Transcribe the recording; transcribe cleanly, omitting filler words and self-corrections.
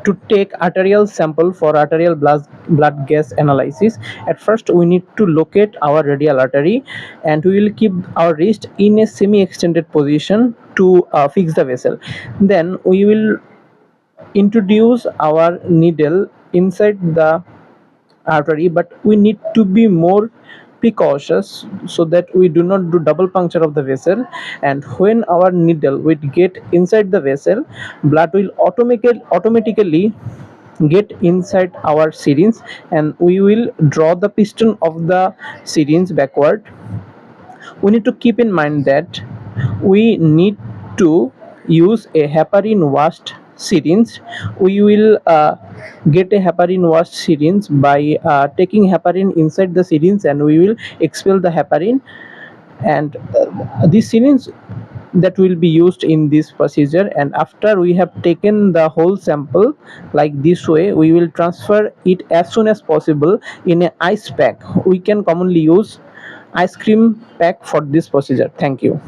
to take arterial sample for arterial blood gas analysis, at first we need to locate our radial artery, and we will keep our wrist in a semi-extended position to fix the vessel. Then we will introduce our needle inside the artery, but we need to be more precautious so that we do not do double puncture of the vessel. And when our needle will get inside the vessel, blood will automatically get inside our syringe, and we will draw the piston of the syringe backward. We need to keep in mind that we need to use a heparin washed syringe. We will get a heparin washed syringe by taking heparin inside the syringe, and we will expel the heparin. And this syringe that will be used in this procedure, and after we have taken the whole sample like this way, we will transfer it as soon as possible in an ice pack. We can commonly use ice cream pack for this procedure. Thank you.